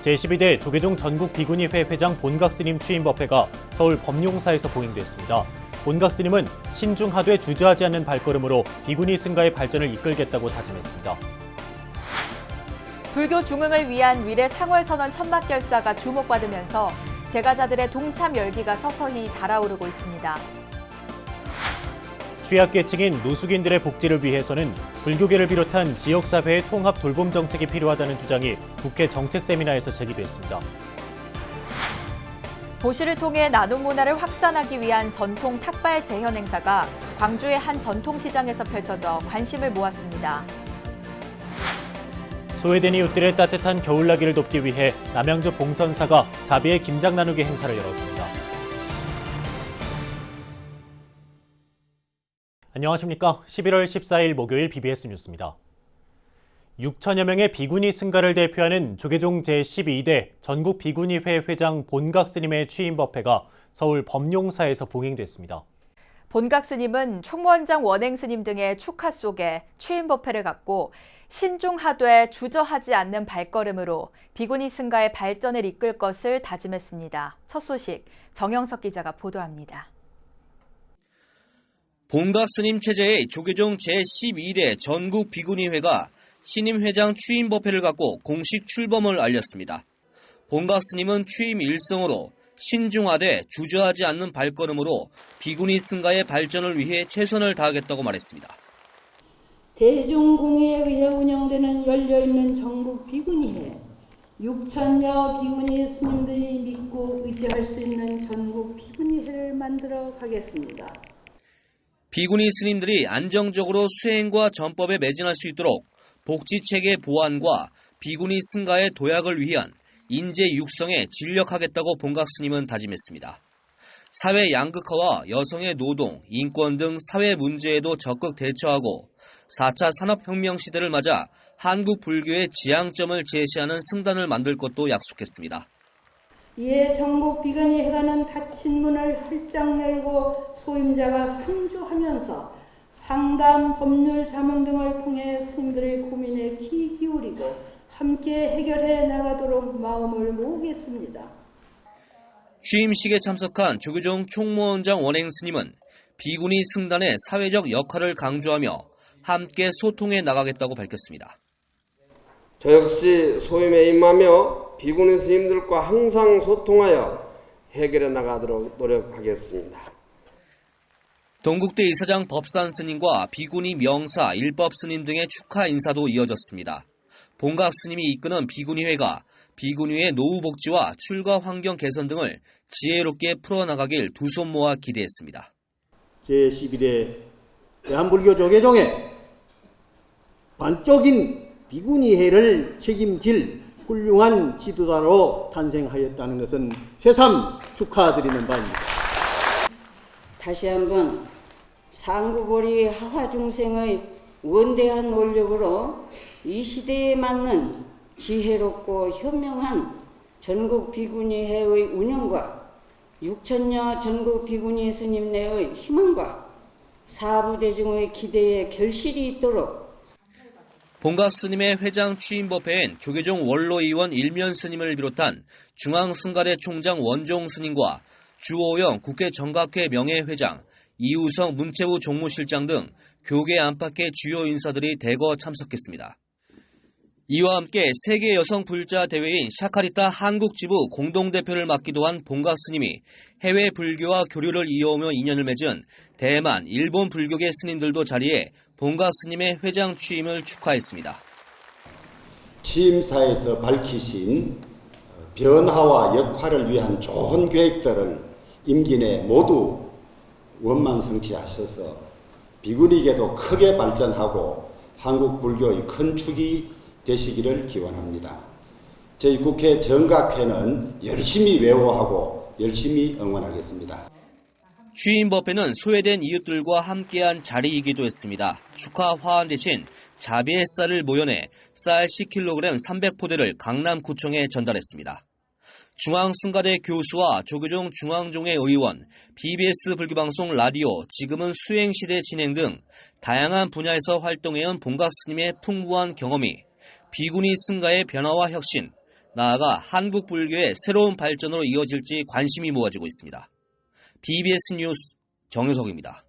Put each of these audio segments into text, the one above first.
제12대 조계종 전국비구니회 회장 본각스님 취임 법회가 서울 범용사에서 봉행됐습니다. 본각스님은 신중하되 주저하지 않는 발걸음으로 비구니 승가의 발전을 이끌겠다고 다짐했습니다. 불교 중흥을 위한 위례 상월선언 천막결사가 주목받으면서 제가자들의 동참 열기가 서서히 달아오르고 있습니다. 취약계층인 노숙인들의 복지를 위해서는 불교계를 비롯한 지역사회의 통합 돌봄 정책이 필요하다는 주장이 국회 정책세미나에서 제기됐습니다. 도시를 통해 나눔 문화를 확산하기 위한 전통 탁발 재현 행사가 광주의 한 전통시장에서 펼쳐져 관심을 모았습니다. 소외된 이웃들의 따뜻한 겨울나기를 돕기 위해 남양주 봉선사가 자비의 김장 나누기 행사를 열었습니다. 안녕하십니까. 11월 14일 목요일 BBS 뉴스입니다. 6천여 명의 비구니 승가를 대표하는 조계종 제12대 전국비구니회 회장 본각스님의 취임 법회가 서울 범용사에서 봉행됐습니다. 본각스님은 총무원장 원행스님 등의 축하 속에 취임 법회를 갖고 신중하되 주저하지 않는 발걸음으로 비구니 승가의 발전을 이끌 것을 다짐했습니다. 첫 소식 정영석 기자가 보도합니다. 본각스님 체제의 조계종 제12대 전국비구니회가 신임 회장 취임 법회를 갖고 공식 출범을 알렸습니다. 본각스님은 취임 일성으로 신중하되 주저하지 않는 발걸음으로 비구니 승가의 발전을 위해 최선을 다하겠다고 말했습니다. 대중공의에 의해 운영되는 열려있는 전국비구니회, 6천여 비구니 스님들이 믿고 의지할 수 있는 전국비구니회를 만들어 가겠습니다. 비구니 스님들이 안정적으로 수행과 전법에 매진할 수 있도록 복지체계 보완과 비구니 승가의 도약을 위한 인재 육성에 진력하겠다고 본각스님은 다짐했습니다. 사회 양극화와 여성의 노동, 인권 등 사회 문제에도 적극 대처하고 4차 산업혁명 시대를 맞아 한국 불교의 지향점을 제시하는 승단을 만들 것도 약속했습니다. 이에 전국비구니회가는 닫힌 문을 활짝 열고 소임자가 상주하면서 상담, 법률 자문 등을 통해 스님들의 고민에 귀 기울이고 함께 해결해 나가도록 마음을 모으겠습니다. 취임식에 참석한 조계종 총무원장 원행 스님은 비구니 승단의 사회적 역할을 강조하며 함께 소통해 나가겠다고 밝혔습니다. 저 역시 소임에 임하며 비구니 스님들과 항상 소통하여 해결해 나가도록 노력하겠습니다. 동국대 이사장 법산 스님과 비구니 명사, 일법 스님 등의 축하 인사도 이어졌습니다. 본각 스님이 이끄는 비구니회가 비구니의 노후 복지와 출가 환경 개선 등을 지혜롭게 풀어나가길 두 손 모아 기대했습니다. 제12대 대한불교 조계종의 반쪽인 비구니회를 책임질 훌륭한 지도자로 탄생하였다는 것은 새삼 축하드리는 바입니다. 다시 한번 상구보리 하화중생의 원대한 원력으로 이 시대에 맞는 지혜롭고 현명한 전국비구니회의 운영과 6천여 전국비구니 스님네의 희망과 사부대중의 기대에 결실이 있도록 본각 스님의 회장 취임 법회엔 조계종 원로의원 일면 스님을 비롯한 중앙승가대 총장 원종 스님과 주호영 국회 정각회 명예회장, 이우성 문체부 종무실장 등 교계 안팎의 주요 인사들이 대거 참석했습니다. 이와 함께 세계 여성 불자 대회인 샤카리타 한국지부 공동대표를 맡기도 한 본각 스님이 해외 불교와 교류를 이어오며 인연을 맺은 대만, 일본 불교계 스님들도 자리해 본각 스님의 회장 취임을 축하했습니다. 취임사에서 밝히신 변화와 역할을 위한 좋은 계획들을 임기 내 모두 원만성취하셔서 비구니계도 크게 발전하고 한국 불교의 큰 축이 되시기를 기원합니다. 저희 국회 정각회는 열심히 외워하고 열심히 응원하겠습니다. 취임 법회는 소외된 이웃들과 함께한 자리이기도 했습니다. 축하 화환 대신 자비의 쌀을 모여내 쌀 10kg 300포대를 강남구청에 전달했습니다. 중앙승가대 교수와 조계종 중앙종회 의원, BBS 불교방송 라디오, 지금은 수행시대 진행 등 다양한 분야에서 활동해온 본각 스님의 풍부한 경험이 비구니 승가의 변화와 혁신, 나아가 한국 불교의 새로운 발전으로 이어질지 관심이 모아지고 있습니다. BBS 뉴스 정효석입니다.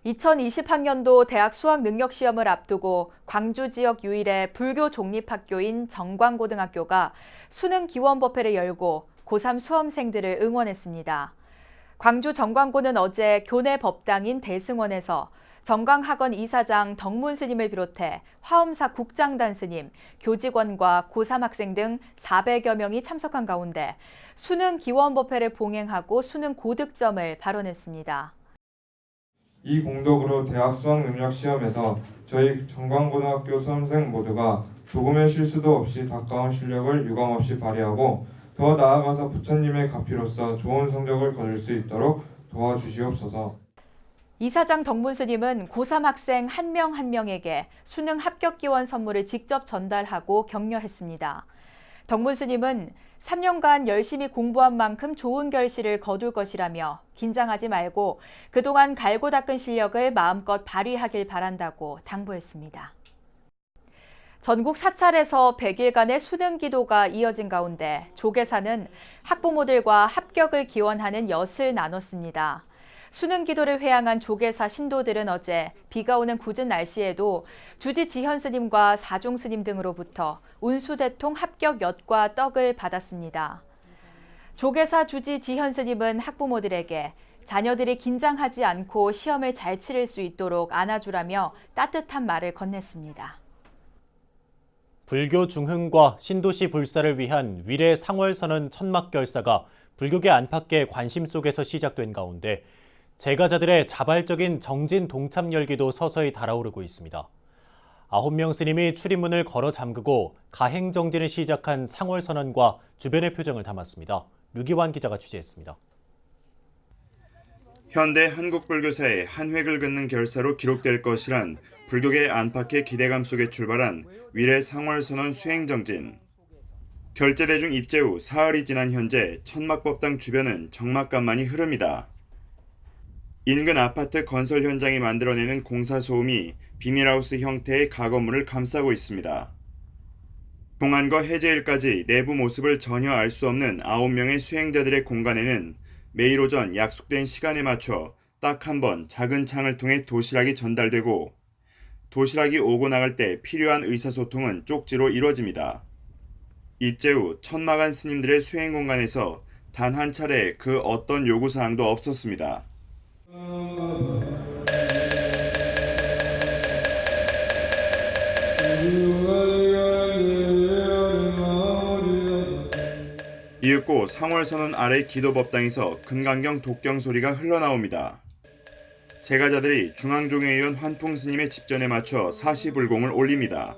2020학년도 대학 수학 능력 시험을 앞두고 광주 지역 유일의 불교 종립학교인 정광고등학교가 수능 기원법회를 열고 고3 수험생들을 응원했습니다. 광주 정광고는 어제 교내 법당인 대승원에서 정광학원 이사장 덕문 스님을 비롯해 화엄사 국장단 스님, 교직원과 고3 학생 등 400여 명이 참석한 가운데 수능 기원법회를 봉행하고 수능 고득점을 발언했습니다. 이 공덕으로 대학 수학 능력 시험에서 저희 정광고등학교 수험생 모두가 조금의 실수도 없이 가까운 실력을 유감없이 발휘하고 더 나아가서 부처님의 가피로서 좋은 성적을 거둘 수 있도록 도와주시옵소서. 이사장 덕문 스님은 고3 학생 한 명 한 명에게 수능 합격 기원 선물을 직접 전달하고 격려했습니다. 덕문 스님은 3년간 열심히 공부한 만큼 좋은 결실을 거둘 것이라며 긴장하지 말고 그동안 갈고 닦은 실력을 마음껏 발휘하길 바란다고 당부했습니다. 전국 사찰에서 100일간의 수능 기도가 이어진 가운데 조계사는 학부모들과 합격을 기원하는 엿을 나눴습니다. 수능 기도를 회양한 조계사 신도들은 어제 비가 오는 궂은 날씨에도 주지 지현 스님과 사종 스님 등으로부터 운수대통 합격 엿과 떡을 받았습니다. 조계사 주지 지현 스님은 학부모들에게 자녀들이 긴장하지 않고 시험을 잘 치를 수 있도록 안아주라며 따뜻한 말을 건넸습니다. 불교 중흥과 신도시 불사를 위한 위례 상월선언 천막결사가 불교계 안팎의 관심 속에서 시작된 가운데 제가자들의 자발적인 정진 동참 열기도 서서히 달아오르고 있습니다. 9명 스님이 출입문을 걸어 잠그고 가행 정진을 시작한 상월선언과 주변의 표정을 담았습니다. 류기환 기자가 취재했습니다. 현대 한국 불교사의 한 획을 긋는 결사로 기록될 것이란 불교계 안팎의 기대감 속에 출발한 위례 상월선언 수행정진. 결제대중 입제 후 사흘이 지난 현재 천막법당 주변은 적막간만이 흐릅니다. 인근 아파트 건설 현장이 만들어내는 공사 소음이 비닐하우스 형태의 가건물을 감싸고 있습니다. 동안거 해제일까지 내부 모습을 전혀 알 수 없는 9명의 수행자들의 공간에는 매일 오전 약속된 시간에 맞춰 딱 한 번 작은 창을 통해 도시락이 전달되고 도시락이 오고 나갈 때 필요한 의사소통은 쪽지로 이루어집니다. 입제 후 천막안 스님들의 수행 공간에서 단 한 차례 그 어떤 요구사항도 없었습니다. 이윽고 상월선언 아래 기도법당에서 금강경 독경 소리가 흘러나옵니다. 제가자들이 중앙종회의원 환풍스님의 집전에 맞춰 사시불공을 올립니다.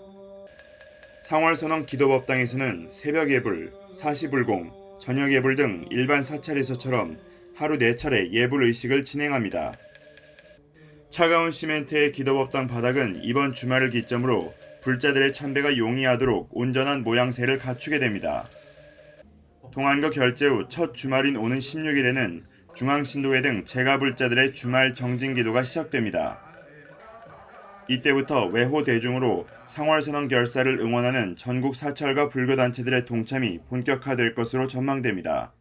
상월선언 기도법당에서는 새벽 예불, 사시불공, 저녁 예불 등 일반 사찰에서처럼 하루 4차례 예불 의식을 진행합니다. 차가운 시멘트의 기도법당 바닥은 이번 주말을 기점으로 불자들의 참배가 용이하도록 온전한 모양새를 갖추게 됩니다. 동안거 결제 후 첫 주말인 오는 16일에는 중앙신도회 등 제가불자들의 주말 정진기도가 시작됩니다. 이때부터 외호 대중으로 상월선언 결사를 응원하는 전국 사찰과 불교단체들의 동참이 본격화될 것으로 전망됩니다.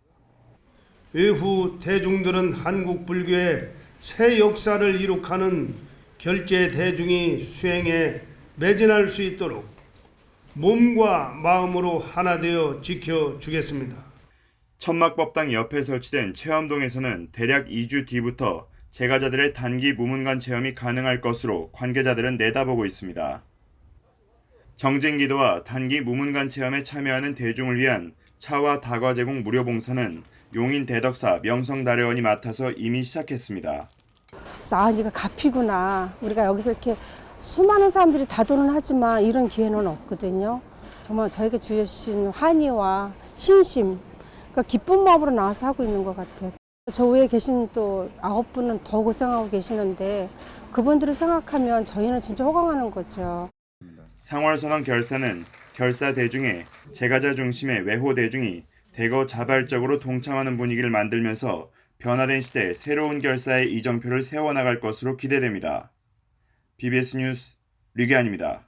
이후 대중들은 한국 불교의 새 역사를 이룩하는 결제 대중이 수행에 매진할 수 있도록 몸과 마음으로 하나 되어 지켜주겠습니다. 천막법당 옆에 설치된 체험동에서는 대략 2주 뒤부터 제가자들의 단기 무문관 체험이 가능할 것으로 관계자들은 내다보고 있습니다. 정진기도와 단기 무문관 체험에 참여하는 대중을 위한 차와 다과 제공 무료 봉사는 용인 대덕사 명성다려원이 맡아서 이미 시작했습니다. 그래서 이제 가피구나. 우리가 여기서 이렇게 수많은 사람들이 다도는 하지만 이런 기회는 없거든요. 정말 저에게 주신 환희와 신심, 그러니까 기쁜 마음으로 나와서 하고 있는 것 같아요. 저 위에 계신 또 9분은 더 고생하고 계시는데 그분들을 생각하면 저희는 진짜 호강하는 거죠. 상월선언 결사는 결사 대중에 제가자 중심의 외호 대중이 대거 자발적으로 동참하는 분위기를 만들면서 변화된 시대 새로운 결사의 이정표를 세워나갈 것으로 기대됩니다. BBS 뉴스 류기환입니다.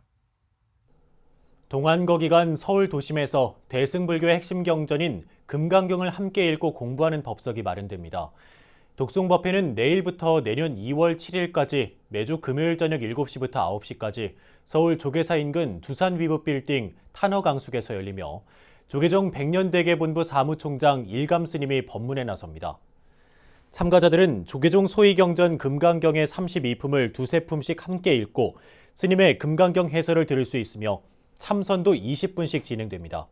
동안거 기간 서울 도심에서 대승불교의 핵심 경전인 금강경을 함께 읽고 공부하는 법석이 마련됩니다. 독송법회는 내일부터 내년 2월 7일까지 매주 금요일 저녁 7시부터 9시까지 서울 조계사 인근 두산위브 빌딩 탄허강숙에서 열리며 조계종 백년대계본부 사무총장 일감 스님이 법문에 나섭니다. 참가자들은 조계종 소위경전 금강경의 32품을 두세 품씩 함께 읽고 스님의 금강경 해설을 들을 수 있으며 참선도 20분씩 진행됩니다.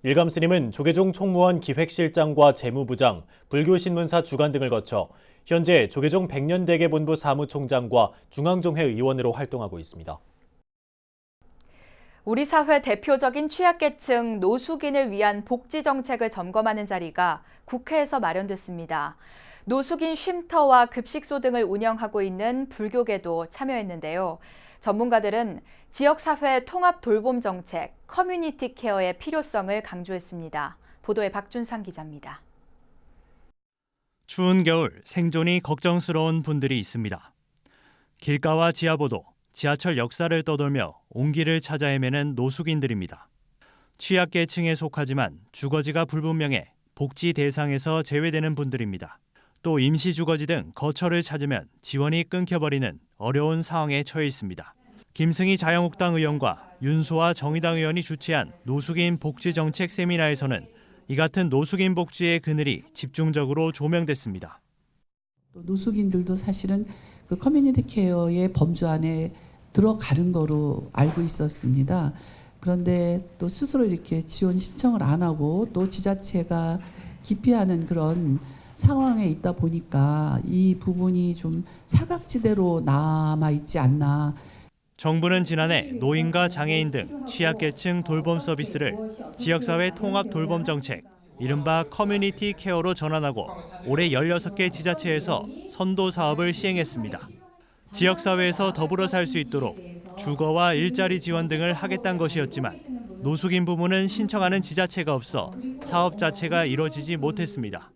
일감 스님은 조계종 총무원 기획실장과 재무부장, 불교신문사 주관 등을 거쳐 현재 조계종 백년대계본부 사무총장과 중앙종회 의원으로 활동하고 있습니다. 우리 사회 대표적인 취약계층 노숙인을 위한 복지 정책을 점검하는 자리가 국회에서 마련됐습니다. 노숙인 쉼터와 급식소 등을 운영하고 있는 불교계도 참여했는데요. 전문가들은 지역사회 통합 돌봄 정책, 커뮤니티 케어의 필요성을 강조했습니다. 보도에 박준상 기자입니다. 추운 겨울 생존이 걱정스러운 분들이 있습니다. 길가와 지하보도, 지하철 역사를 떠돌며 온기를 찾아 헤매는 노숙인들입니다. 취약계층에 속하지만 주거지가 불분명해 복지 대상에서 제외되는 분들입니다. 또 임시주거지 등 거처를 찾으면 지원이 끊겨버리는 어려운 상황에 처해 있습니다. 김승희 자유한국당 의원과 윤소아 정의당 의원이 주최한 노숙인 복지정책 세미나에서는 이 같은 노숙인 복지의 그늘이 집중적으로 조명됐습니다. 노숙인들도 사실은 그 커뮤니티 케어의 범주 안에 들어가는 거로 알고 있었습니다. 그런데 또 스스로 이렇게 지원 신청을 안 하고 또 지자체가 기피하는 그런 상황에 있다 보니까 이 부분이 좀 사각지대로 남아 있지 않나. 정부는 지난해 노인과 장애인 등 취약계층 돌봄 서비스를 지역사회 통합 돌봄 정책, 이른바 커뮤니티 케어로 전환하고 올해 16개 지자체에서 선도 사업을 시행했습니다. 지역사회에서 더불어 살 수 있도록 주거와 일자리 지원 등을 하겠다는 것이었지만 노숙인 부문은 신청하는 지자체가 없어 사업 자체가 이뤄지지 못했습니다.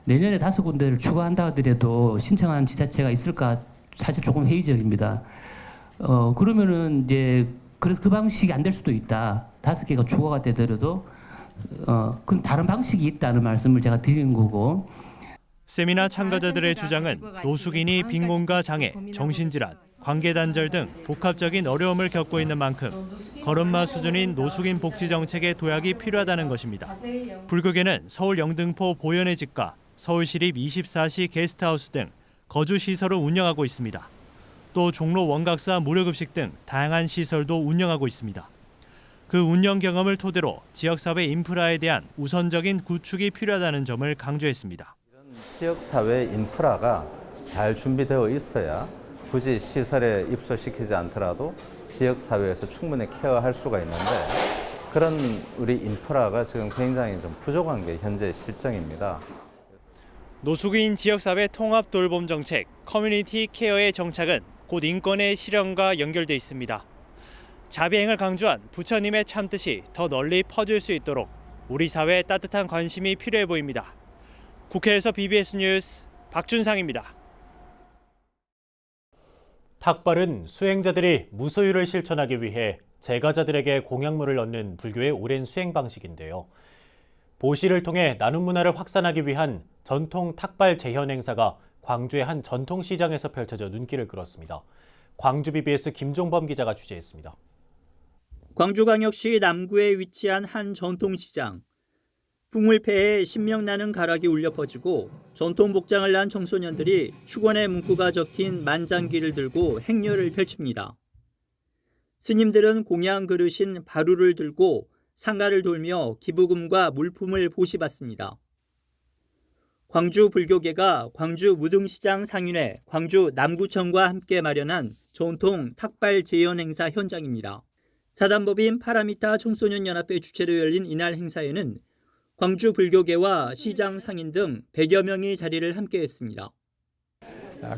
내년에 5군데를 추가한다 하더라도 신청하는 지자체가 있을까 사실 조금 회의적입니다. 그러면은 이제 그래서 그 방식이 안 될 수도 있다. 5개가 추가가 되더라도 그럼 다른 방식이 있다는 말씀을 제가 드리는 거고. 세미나 참가자들의 주장은 노숙인이 빈곤과 장애, 정신질환, 관계단절 등 복합적인 어려움을 겪고 있는 만큼 걸음마 수준인 노숙인 복지 정책의 도약이 필요하다는 것입니다. 불교계는 서울 영등포 보현의 집과 서울시립 24시 게스트하우스 등 거주시설을 운영하고 있습니다. 또 종로 원각사 무료급식 등 다양한 시설도 운영하고 있습니다. 그 운영 경험을 토대로 지역사회 인프라에 대한 우선적인 구축이 필요하다는 점을 강조했습니다. 지역사회 인프라가 잘 준비되어 있어야 굳이 시설에 입소시키지 않더라도 지역사회에서 충분히 케어할 수가 있는데 그런 우리 인프라가 지금 굉장히 좀 부족한 게 현재 실정입니다. 노숙인 지역사회 통합 돌봄 정책, 커뮤니티 케어의 정착은 곧 인권의 실현과 연결돼 있습니다. 자비행을 강조한 부처님의 참뜻이 더 널리 퍼질 수 있도록 우리 사회에 따뜻한 관심이 필요해 보입니다. 국회에서 BBS 뉴스 박준상입니다. 탁발은 수행자들이 무소유를 실천하기 위해 제가자들에게 공약물을 얻는 불교의 오랜 수행 방식인데요. 보시를 통해 나눔 문화를 확산하기 위한 전통 탁발 재현 행사가 광주의 한 전통시장에서 펼쳐져 눈길을 끌었습니다. 광주 BBS 김종범 기자가 취재했습니다. 광주광역시 남구에 위치한 한 전통시장. 풍물패에 신명나는 가락이 울려 퍼지고 전통 복장을 한 청소년들이 축원의 문구가 적힌 만장기를 들고 행렬을 펼칩니다. 스님들은 공양 그릇인 바루를 들고 상가를 돌며 기부금과 물품을 보시받습니다. 광주 불교계가 광주 무등시장 상인회, 광주 남구청과 함께 마련한 전통 탁발 재현 행사 현장입니다. 사단법인 파라미타 청소년연합회 주최로 열린 이날 행사에는 광주 불교계와 시장 상인 등 100여 명이 자리를 함께했습니다.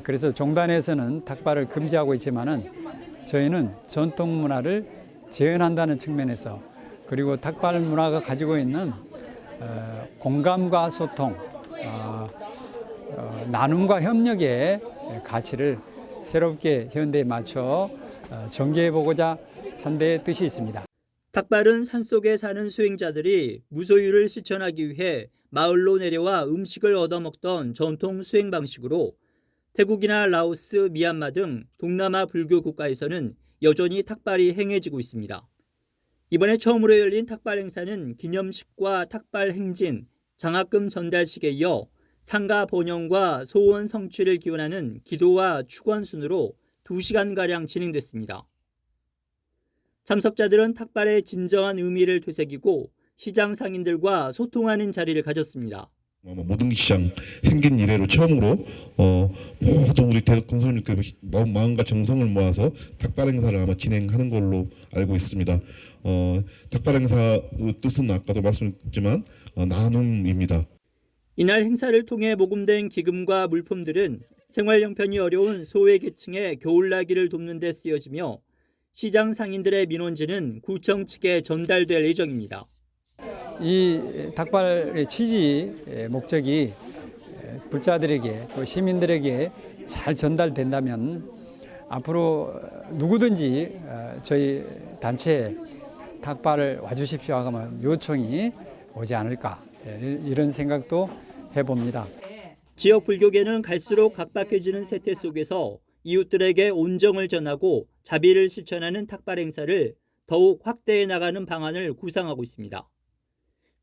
그래서 종단에서는 탁발을 금지하고 있지만은 저희는 전통 문화를 재현한다는 측면에서 그리고 탁발 문화가 가지고 있는 공감과 소통, 나눔과 협력의 가치를 새롭게 현대에 맞춰 전개해보고자 한 데의 뜻이 있습니다. 닭발은 산속에 사는 수행자들이 무소유를 실천하기 위해 마을로 내려와 음식을 얻어먹던 전통 수행 방식으로 태국이나 라오스, 미얀마 등 동남아 불교 국가에서는 여전히 탁발이 행해지고 있습니다. 이번에 처음으로 열린 탁발 행사는 기념식과 탁발 행진, 장학금 전달식에 이어 상가 번영과 소원 성취를 기원하는 기도와 축원 순으로 2시간가량 진행됐습니다. 참석자들은 탁발의 진정한 의미를 되새기고 시장 상인들과 소통하는 자리를 가졌습니다. 모등시장 생긴 이래로 처음으로 보통 우리 대덕 건설님께 마음과 정성을 모아서 닭발 행사를 아마 진행하는 걸로 알고 있습니다. 닭발 행사의 뜻은 아까도 말씀드렸지만 나눔입니다. 이날 행사를 통해 모금된 기금과 물품들은 생활 형편이 어려운 소외계층의 겨울나기를 돕는 데 쓰여지며 시장 상인들의 민원지는 구청 측에 전달될 예정입니다. 이 닭발의 취지 목적이 불자들에게 또 시민들에게 잘 전달된다면 앞으로 누구든지 저희 단체에 닭발을 와주십시오 하면 요청이 오지 않을까 이런 생각도 해봅니다. 지역 불교계는 갈수록 각박해지는 세태 속에서 이웃들에게 온정을 전하고 자비를 실천하는 탁발 행사를 더욱 확대해 나가는 방안을 구상하고 있습니다.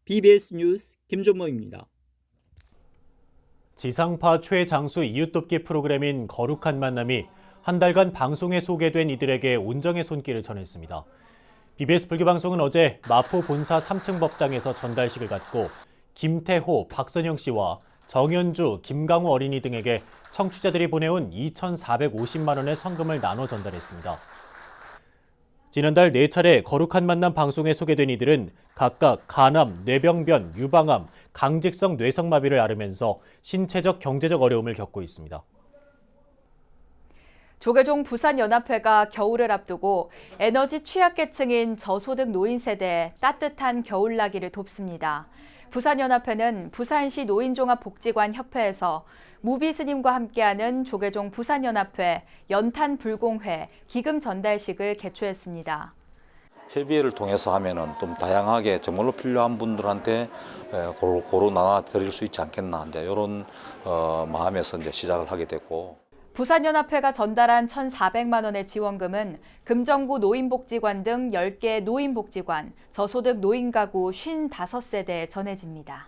BBS 뉴스 김종모입니다. 지상파 최장수 이웃돕기 프로그램인 거룩한 만남이 한 달간 방송에 소개된 이들에게 온정의 손길을 전했습니다. BBS 불교방송은 어제 마포 본사 3층 법당에서 전달식을 갖고 김태호, 박선영 씨와 정현주, 김강우 어린이 등에게 청취자들이 보내온 2,450만 원의 성금을 나눠 전달했습니다. 지난달 4차례 거룩한 만남 방송에 소개된 이들은 각각 간암, 뇌병변, 유방암, 강직성 뇌성마비를 앓으면서 신체적, 경제적 어려움을 겪고 있습니다. 조계종 부산연합회가 겨울을 앞두고 에너지 취약계층인 저소득 노인 세대에 따뜻한 겨울나기를 돕습니다. 부산연합회는 부산시 노인종합복지관협회에서 무비스님과 함께하는 조계종 부산연합회 연탄불공회 기금 전달식을 개최했습니다. 협의회를 통해서 하면은 좀 다양하게 정말로 필요한 분들한테 고루 나눠 드릴 수 있지 않겠나 이제 이런 마음에서 이제 시작을 하게 됐고. 부산연합회가 전달한 1,400만 원의 지원금은 금정구 노인복지관 등 10개 노인복지관, 저소득 노인가구 55세대에 전해집니다.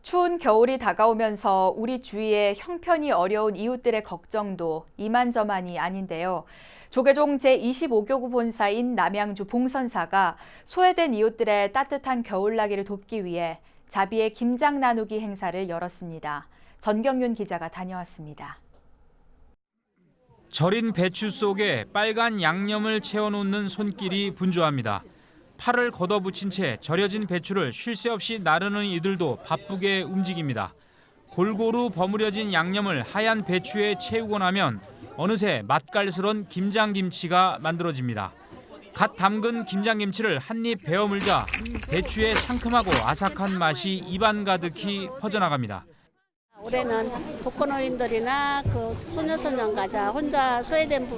추운 겨울이 다가오면서 우리 주위에 형편이 어려운 이웃들의 걱정도 이만저만이 아닌데요. 조계종 제25교구 본사인 남양주 봉선사가 소외된 이웃들의 따뜻한 겨울나기를 돕기 위해 자비의 김장 나누기 행사를 열었습니다. 전경윤 기자가 다녀왔습니다. 절인 배추 속에 빨간 양념을 채워놓는 손길이 분주합니다. 팔을 걷어붙인 채 절여진 배추를 쉴 새 없이 나르는 이들도 바쁘게 움직입니다. 골고루 버무려진 양념을 하얀 배추에 채우고 나면 어느새 맛깔스런 김장김치가 만들어집니다. 갓 담근 김장김치를 한 입 베어 물자 배추의 상큼하고 아삭한 맛이 입안 가득히 퍼져나갑니다. 올해는 독거노인들이나 소녀소년 가자 혼자 소외된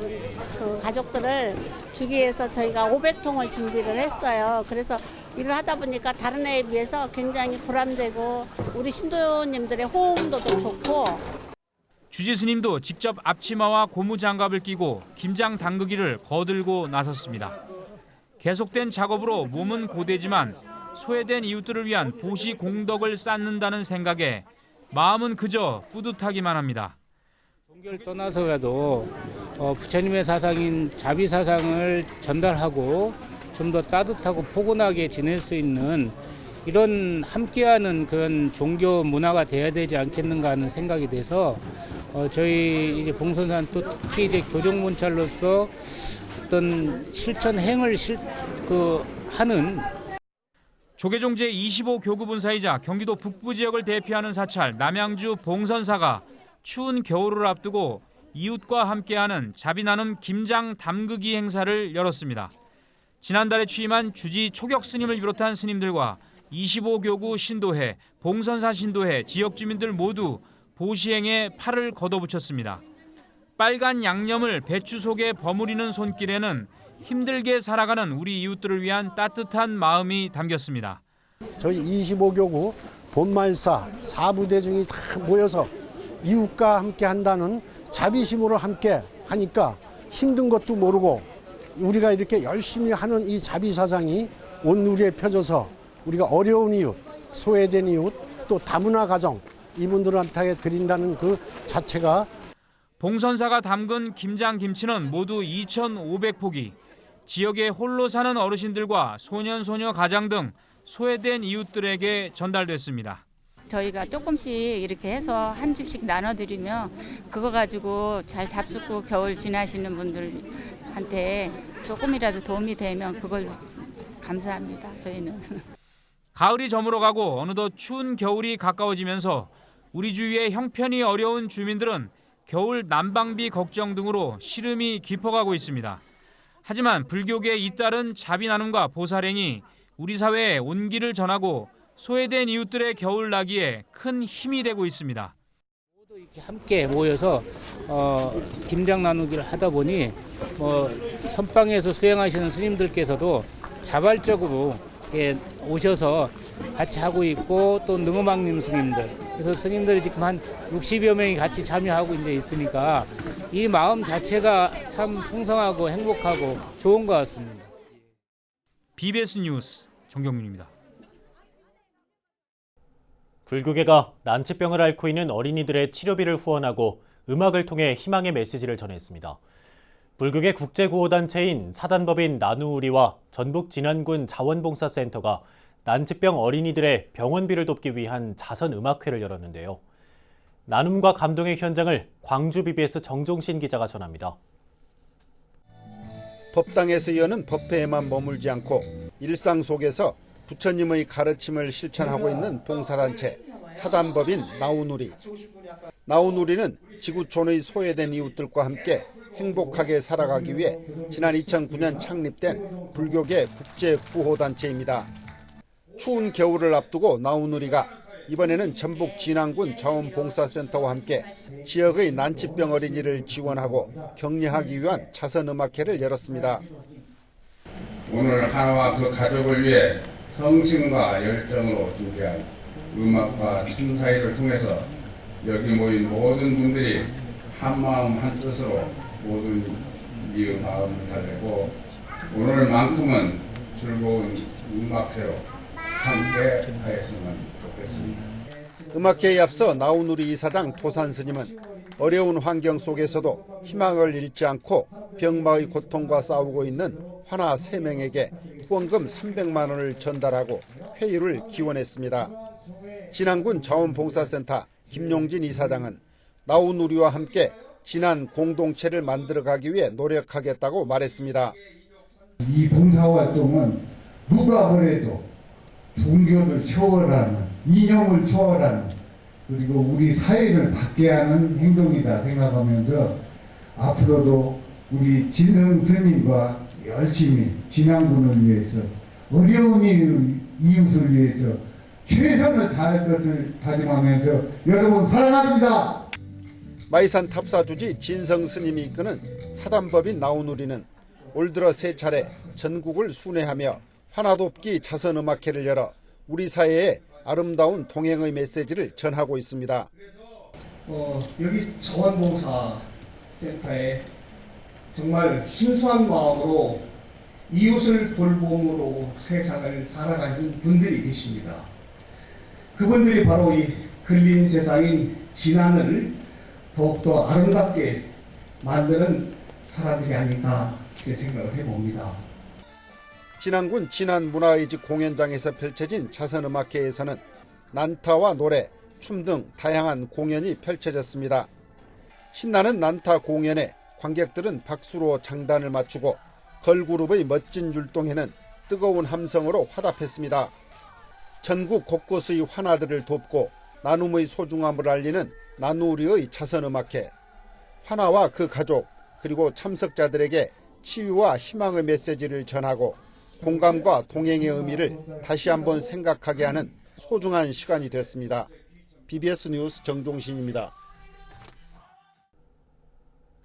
가족들을 주기 위해서 저희가 500통을 준비를 했어요. 그래서 일을 하다 보니까 다른 해에 비해서 굉장히 보람되고 우리 신도님들의 호응도도 좋고. 주지스님도 직접 앞치마와 고무장갑을 끼고 김장 담그기를 거들고 나섰습니다. 계속된 작업으로 몸은 고되지만 소외된 이웃들을 위한 보시 공덕을 쌓는다는 생각에 마음은 그저 뿌듯하기만 합니다. 종교를 떠나서라도 부처님의 사상인 자비 사상을 전달하고 좀 더 따뜻하고 포근하게 지낼 수 있는 이런 함께하는 그런 종교 문화가 돼야 되지 않겠는가 하는 생각이 돼서 저희 이제 봉선사는 또 특히 이제 교정문찰로서 어떤 실천 행을 하는. 조계종 제25교구 본사이자 경기도 북부 지역을 대표하는 사찰 남양주 봉선사가 추운 겨울을 앞두고 이웃과 함께하는 자비나눔 김장 담그기 행사를 열었습니다. 지난달에 취임한 주지 초격 스님을 비롯한 스님들과 25교구 신도회, 봉선사 신도회 지역 주민들 모두 보시행에 팔을 걷어붙였습니다. 빨간 양념을 배추 속에 버무리는 손길에는 힘들게 살아가는 우리 이웃들을 위한 따뜻한 마음이 담겼습니다. 저희 25교구 본말사 사부대중이 다 모여서 이웃과 함께 한다는 자비심으로 함께 하니까 힘든 것도 모르고 우리가 이렇게 열심히 하는 이 자비사상이 온누리에 펴져서 우리가 어려운 이웃, 소외된 이웃, 또 다문화 가정 이분들한테 드린다는 그 자체가 봉선사가 담근 김장 김치는 모두 2,500포기. 지역에 홀로 사는 어르신들과 소년, 소녀 가장 등 소외된 이웃들에게 전달됐습니다. 저희가 조금씩 이렇게 해서 한 집씩 나눠드리면 그거 가지고 잘 잡숫고 겨울 지나시는 분들한테 조금이라도 도움이 되면 그걸 감사합니다. 저희는. 가을이 저물어가고 어느덧 추운 겨울이 가까워지면서 우리 주위의 형편이 어려운 주민들은 겨울 난방비 걱정 등으로 시름이 깊어가고 있습니다. 하지만 불교계에 잇따른 자비 나눔과 보살행이 우리 사회에 온기를 전하고 소외된 이웃들의 겨울 나기에 큰 힘이 되고 있습니다. 모두 이렇게 함께 모여서 김장 나누기를 하다 보니 선방에서 수행하시는 스님들께서도 자발적으로 오셔서 같이 하고 있고 또 능음왕님 스님들 그래서 스님들이 지금 한 60여 명이 같이 참여하고 이제 있으니까 이 마음 자체가 참 풍성하고 행복하고 좋은 것 같습니다. BBS 뉴스 정경민입니다. 불교계가 난치병을 앓고 있는 어린이들의 치료비를 후원하고 음악을 통해 희망의 메시지를 전했습니다. 불교계 국제구호단체인 사단법인 나누우리와 전북 진안군 자원봉사센터가 난치병 어린이들의 병원비를 돕기 위한 자선음악회를 열었는데요. 나눔과 감동의 현장을 광주 BBS 정종신 기자가 전합니다. 법당에서 여는 법회에만 머물지 않고 일상 속에서 부처님의 가르침을 실천하고 있는 봉사단체 사단법인 나우누리. 나우누리는 지구촌의 소외된 이웃들과 함께 행복하게 살아가기 위해 지난 2009년 창립된 불교계 국제구호단체입니다. 추운 겨울을 앞두고 나우누리가 이번에는 전북 진안군 자원봉사센터와 함께 지역의 난치병 어린이를 지원하고 격려하기 위한 자선음악회를 열었습니다. 오늘 하나와 그 가족을 위해 성심과 열정으로 준비한 음악과 춤 사이를 통해서 여기 모인 모든 분들이 한마음 한뜻으로 모든 이 마음을 달래고 오늘만큼은 즐거운 음악회로 함께 하였으면 좋겠습니다. 음악회에 앞서 나우누리 이사장 도산 스님은 어려운 환경 속에서도 희망을 잃지 않고 병마의 고통과 싸우고 있는 환아 3명에게 후원금 300만 원을 전달하고 회유를 기원했습니다. 진안군 자원봉사센터 김용진 이사장은 나우누리와 함께 진안 공동체를 만들어가기 위해 노력하겠다고 말했습니다. 이 봉사활동은 누가 뭐래도 종교를 초월하는, 이념을 초월하는 그리고 우리 사회를 바뀌게 하는 행동이다 생각하면서 앞으로도 우리 진성 스님과 열심히 진안군을 위해서 어려운 이웃을 위해서 최선을 다할 것을 다짐하면서 여러분 사랑합니다. 마이산 탑사주지 진성 스님이 이끄는 사단법인 나우누리는 올 들어 3차례 전국을 순회하며 환아돕기 자선음악회를 열어 우리 사회에 아름다운 동행의 메시지를 전하고 있습니다. 여기 자원봉사센터에 정말 순수한 마음으로 이웃을 돌봄으로 세상을 살아가신 분들이 계십니다. 그분들이 바로 이 근린 세상인 진안을 더욱더 아름답게 만드는 사람들이 아닐까 이렇게 생각을 해봅니다. 진안군 진안문화의식 공연장에서 펼쳐진 자선음악회에서는 난타와 노래, 춤 등 다양한 공연이 펼쳐졌습니다. 신나는 난타 공연에 관객들은 박수로 장단을 맞추고 걸그룹의 멋진 율동에는 뜨거운 함성으로 화답했습니다. 전국 곳곳의 환아들을 돕고 나눔의 소중함을 알리는 나누리의 자선음악회. 환아와 그 가족 그리고 참석자들에게 치유와 희망의 메시지를 전하고 공감과 동행의 의미를 다시 한번 생각하게 하는 소중한 시간이 됐습니다. BBS 뉴스 정종신입니다.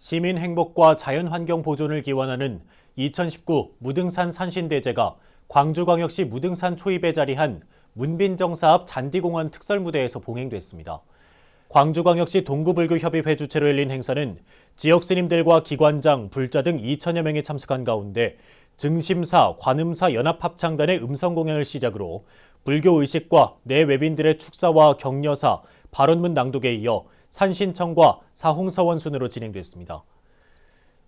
시민 행복과 자연환경 보존을 기원하는 2019 무등산 산신대제가 광주광역시 무등산 초입에 자리한 문빈정사 앞 잔디공원 특설무대에서 봉행됐습니다. 광주광역시 동구불교협의회 주최로 열린 행사는 지역 스님들과 기관장, 불자 등 2천여 명이 참석한 가운데 증심사, 관음사 연합합창단의 음성공연을 시작으로 불교의식과 내외빈들의 축사와 격려사, 발언문 낭독에 이어 산신청과 사홍서원 순으로 진행됐습니다.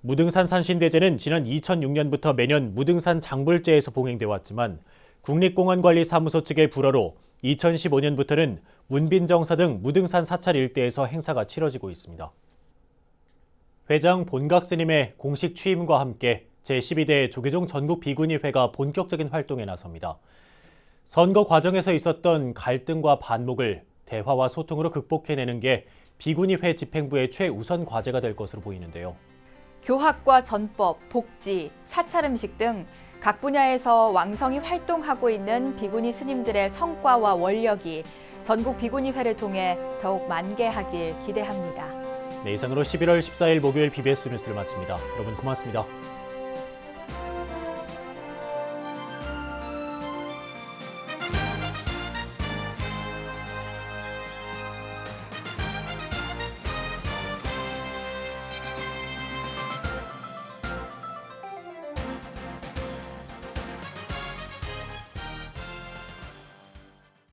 무등산 산신대제는 지난 2006년부터 매년 무등산 장불제에서 봉행돼 왔지만 국립공원관리사무소 측의 불허로 2015년부터는 문빈정사 등 무등산 사찰 일대에서 행사가 치러지고 있습니다. 회장 본각 스님의 공식 취임과 함께 제12대 조계종 전국 비구니회가 본격적인 활동에 나섭니다. 선거 과정에서 있었던 갈등과 반목을 대화와 소통으로 극복해내는 게 비구니회 집행부의 최우선 과제가 될 것으로 보이는데요. 교학과 전법, 복지, 사찰 음식 등 각 분야에서 왕성히 활동하고 있는 비구니 스님들의 성과와 원력이 전국 비구니회를 통해 더욱 만개하길 기대합니다. 네, 이상으로 11월 14일 목요일 BBS 뉴스를 마칩니다. 여러분 고맙습니다.